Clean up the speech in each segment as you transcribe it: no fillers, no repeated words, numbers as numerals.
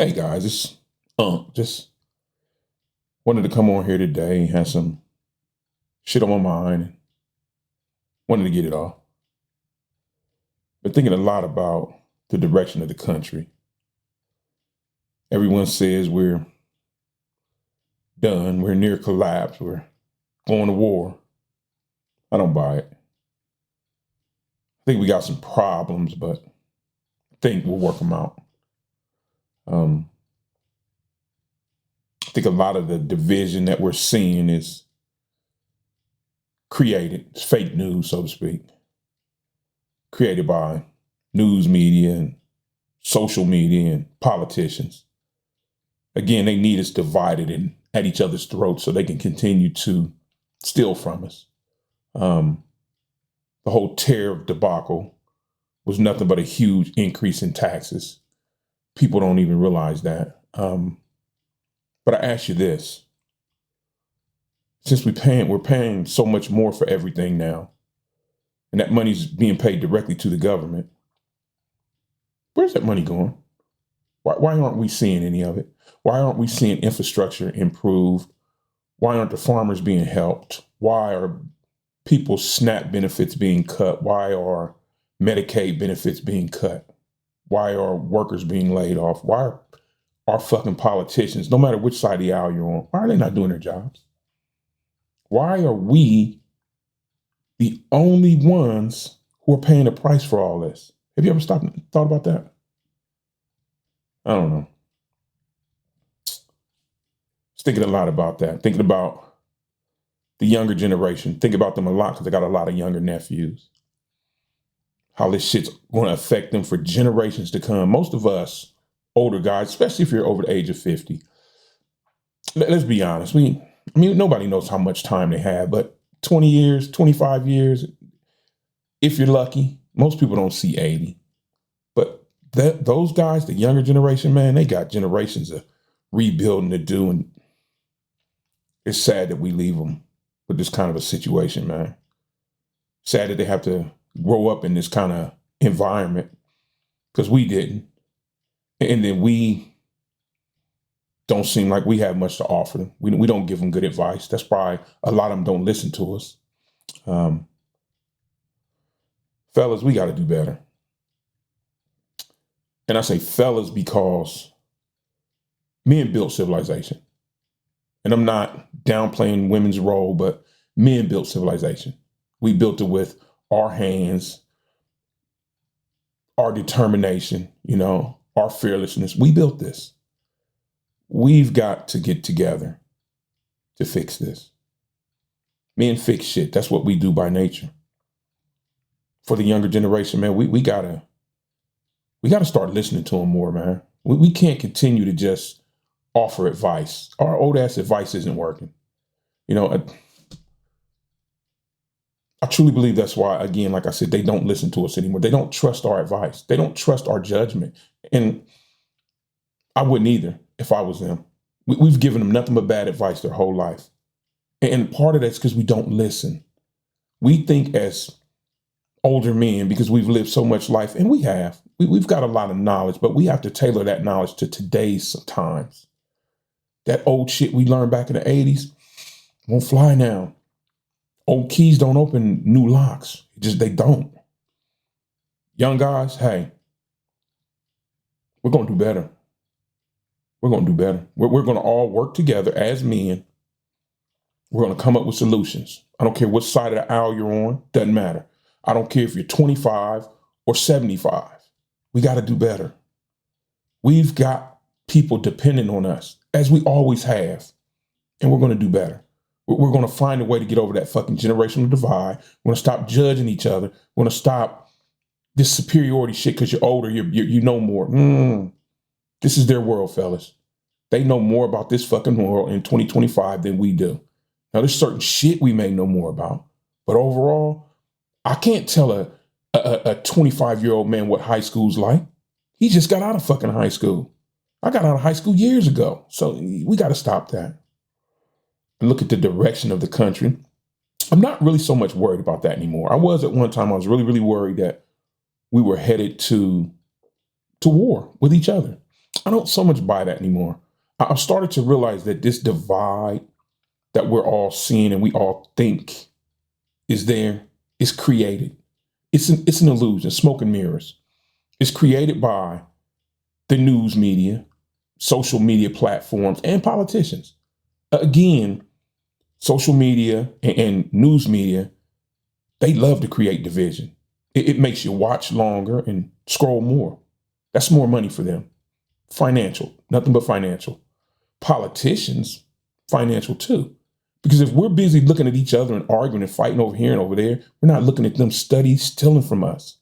Hey guys, it's just wanted to come on here today and have some shit on my mind and wanted to get it off. Been thinking a lot about the direction of the country. Everyone says we're done, we're near collapse, we're going to war. I don't buy it. I think we got some problems, but I think we'll work them out. Um, I think a lot of the division that we're seeing is created, it's fake news, so to speak, created by news media and social media and politicians. Again, they need us divided and at each other's throats so they can continue to steal from us. The whole tariff debacle was nothing but a huge increase in taxes. People don't even realize that. But I ask you this: since we're paying so much more for everything now, and that money's being paid directly to the government, where's that money going? Why aren't we seeing any of it? Why aren't we seeing infrastructure improved? Why aren't the farmers being helped? Why are people's SNAP benefits being cut? Why are Medicaid benefits being cut? Why are workers being laid off? Why are our fucking politicians, no matter which side of the aisle you're on, why are they not doing their jobs? Why are we the only ones who are paying the price for all this? Have you ever stopped and thought about that? I don't know. Just thinking a lot about that. Thinking about the younger generation. Think about them a lot because I got a lot of younger nephews. How this shit's going to affect them for generations to come. Most of us older guys, especially if you're over the age of 50, let's be honest. Nobody knows how much time they have, but 20 years, 25 years, if you're lucky, most people don't see 80. But those guys, the younger generation, man, they got generations of rebuilding to do. And it's sad that we leave them with this kind of a situation, man. Sad that they have to grow up in this kind of environment because we didn't. And then we don't seem like we have much to offer them. We don't give them good advice. That's why a lot of them don't listen to us. Fellas, we got to do better. And I say fellas because men built civilization. And I'm not downplaying women's role, but men built civilization. We built it with our hands, our determination, our fearlessness. We built this. We've got to get together to fix this. Men fix shit. That's what we do by nature. For the younger generation, man, we gotta start listening to them more, man. We can't continue to just offer advice. Our old ass advice isn't working. I truly believe that's why, again, like I said, they don't listen to us anymore. They don't trust our advice. They don't trust our judgment. And I wouldn't either if I was them. We've given them nothing but bad advice their whole life. And part of that's because we don't listen. We think as older men, because we've lived so much life, and we have, we've got a lot of knowledge, but we have to tailor that knowledge to today's times. That old shit we learned back in the 80s won't fly now. Old keys don't open new locks. They don't. Young guys, hey, we're going to do better. We're going to do better. We're going to all work together as men. We're going to come up with solutions. I don't care what side of the aisle you're on. Doesn't matter. I don't care if you're 25 or 75. We got to do better. We've got people depending on us, as we always have, and we're going to do better. We're going to find a way to get over that fucking generational divide. We're going to stop judging each other. We're going to stop this superiority shit because you're older, you know more. This is their world, fellas. They know more about this fucking world in 2025 than we do. Now, there's certain shit we may know more about, but overall, I can't tell a 25-year-old man what high school's like. He just got out of fucking high school. I got out of high school years ago. So we got to stop that. And look at the direction of the country. I'm not really so much worried about that anymore. I was at one time. I was really, really worried that we were headed to war with each other. I don't so much buy that anymore. I've started to realize that this divide that we're all seeing and we all think is there is created. It's an illusion, smoke and mirrors. It's created by the news media, social media platforms, and politicians. Again, social media and news media, they love to create division. It makes you watch longer and scroll more. That's more money for them. Financial, nothing but financial. Politicians, financial too. Because if we're busy looking at each other and arguing and fighting over here and over there, we're not looking at them studies stealing from us.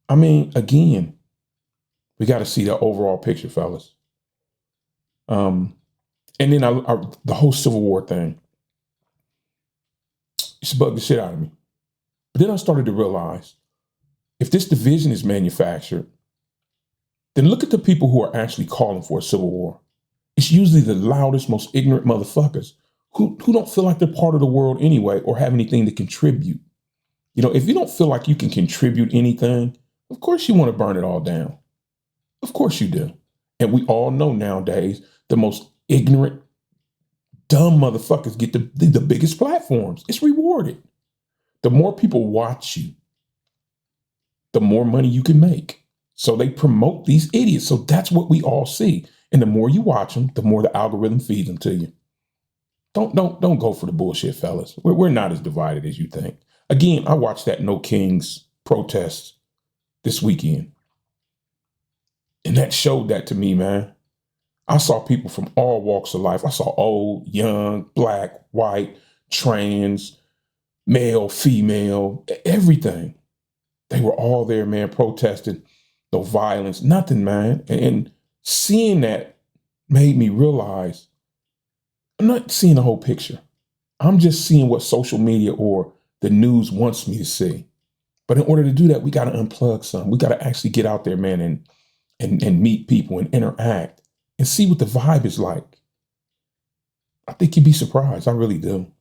I mean, again, we got to see the overall picture, fellas. And then the whole Civil War thing, it's bugged the shit out of me. But then I started to realize if this division is manufactured, then look at the people who are actually calling for a civil war. It's usually the loudest, most ignorant motherfuckers who don't feel like they're part of the world anyway or have anything to contribute. You know, if you don't feel like you can contribute anything, of course you want to burn it all down. Of course you do. And we all know nowadays the most ignorant, dumb motherfuckers get the biggest platforms. It's rewarded. The more people watch you, the more money you can make. So they promote these idiots. So that's what we all see. And the more you watch them, the more the algorithm feeds them to you. Don't go for the bullshit, fellas. We're not as divided as you think. Again, I watched that No Kings protest this weekend. And that showed that to me, man. I saw people from all walks of life. I saw old, young, black, white, trans, male, female, everything. They were all there, man, protesting. No violence, nothing, man. And seeing that made me realize I'm not seeing the whole picture. I'm just seeing what social media or the news wants me to see. But in order to do that, we got to unplug some. We got to actually get out there, man, and meet people and interact and see what the vibe is like. I think you'd be surprised. I really do.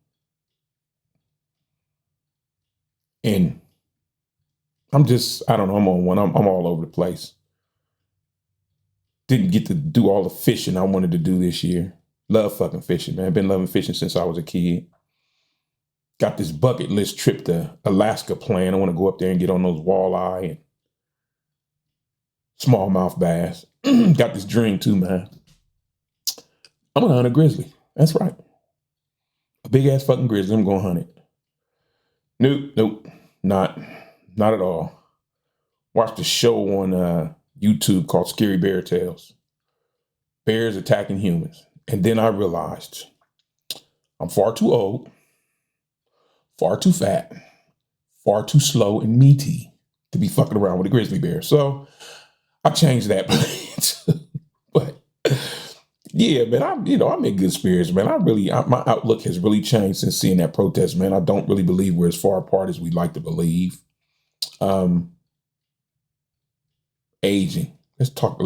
And I don't know, I'm on one. I'm all over the place. Didn't get to do all the fishing I wanted to do this year. Love fucking fishing, man. Been loving fishing since I was a kid. Got this bucket list trip to Alaska planned. I want to go up there and get on those walleye and smallmouth bass. Got this dream too, man. I'm gonna hunt a grizzly. That's right. A big ass fucking grizzly. I'm gonna hunt it. Nope. Not at all. Watched a show on YouTube called Scary Bear Tales. Bears attacking humans. And then I realized I'm far too old, far too fat, far too slow and meaty to be fucking around with a grizzly bear. So I changed that. But yeah, man, I'm in good spirits, man. My outlook has really changed since seeing that protest, man. I don't really believe we're as far apart as we'd like to believe. Aging. Let's talk.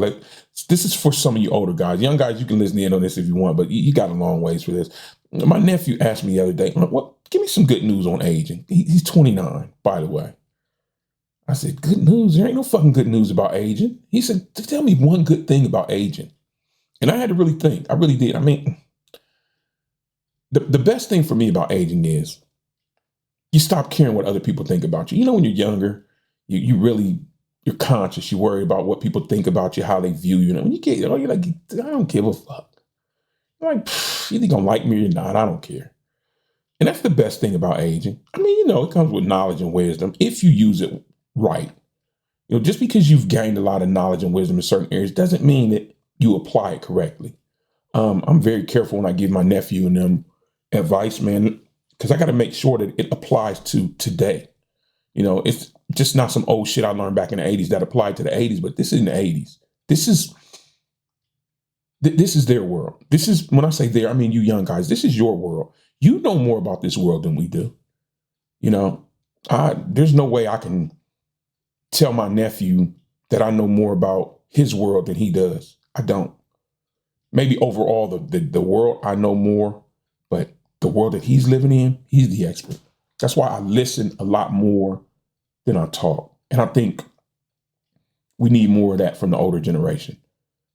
This is for some of you older guys. Young guys, you can listen in on this if you want, but you got a long ways for this. My nephew asked me the other day, "What? Give me some good news on aging." He's 29, by the way. I said, "Good news? There ain't no fucking good news about aging." He said, "Tell me one good thing about aging." And I had to really think. I really did. I mean, the best thing for me about aging is you stop caring what other people think about you. You know, when you're younger, you're conscious. You worry about what people think about you, how they view you. And when you get, you're like, I don't give a fuck. You're like, you think gonna like me or not? I don't care. And that's the best thing about aging. I mean, it comes with knowledge and wisdom if you use it right. Just because you've gained a lot of knowledge and wisdom in certain areas doesn't mean that you apply it correctly. I'm very careful when I give my nephew and them advice, man, because I got to make sure that it applies to today. It's just not some old shit I learned back in the 80s that applied to the 80s, but this is in the 80s. This is their world. This is, when I say there, I mean you young guys, this is your world. You know more about this world than we do. There's no way I can tell my nephew that I know more about his world than he does. I don't. Maybe overall the world I know more, but the world that he's living in, he's the expert. That's why I listen a lot more than I talk. And I think we need more of that from the older generation.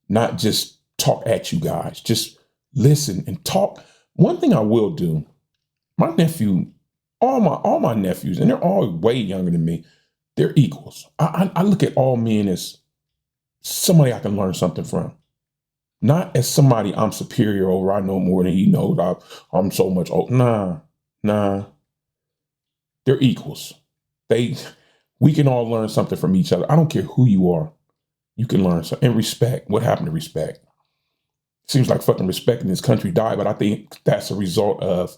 not just talk at you guys. Just listen and talk. One thing I will do, my nephew, all my nephews, and they're all way younger than me, they're equals. I look at all men as somebody I can learn something from. Not as somebody I'm superior over. I know more than he knows. I'm so much old. Nah. They're equals. We can all learn something from each other. I don't care who you are. You can learn something. And respect. What happened to respect? Seems like fucking respect in this country died, but I think that's a result of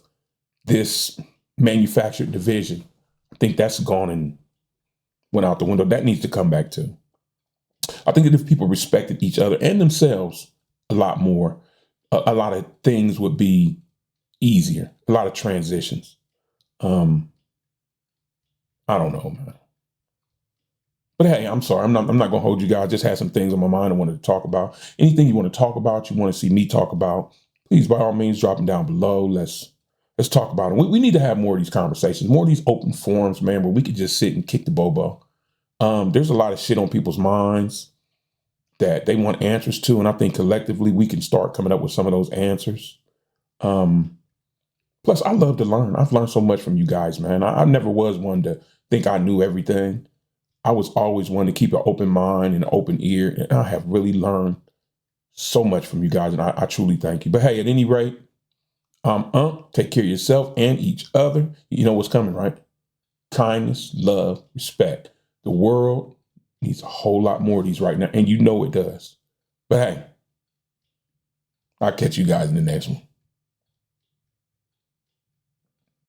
this manufactured division. I think that's gone and went out the window. That needs to come back too. I think that if people respected each other and themselves a lot more, a lot of things would be easier. A lot of transitions. I don't know, man. But hey, I'm sorry. I'm not going to hold you guys. I just had some things on my mind I wanted to talk about. Anything you want to talk about, you want to see me talk about, please, by all means, drop them down below. Let's talk about them. We need to have more of these conversations, more of these open forums, man, where we could just sit and kick the bobo. There's a lot of shit on people's minds that they want answers to, and I think collectively we can start coming up with some of those answers. Plus, I love to learn. I've learned so much from you guys, man. I never was one to think I knew everything. I was always one to keep an open mind and an open ear, and I have really learned so much from you guys, and I truly thank you. But hey, at any rate, take care of yourself and each other. You know what's coming, right? Kindness, love, respect. The world needs a whole lot more of these right now, and you know it does. But hey, I'll catch you guys in the next one.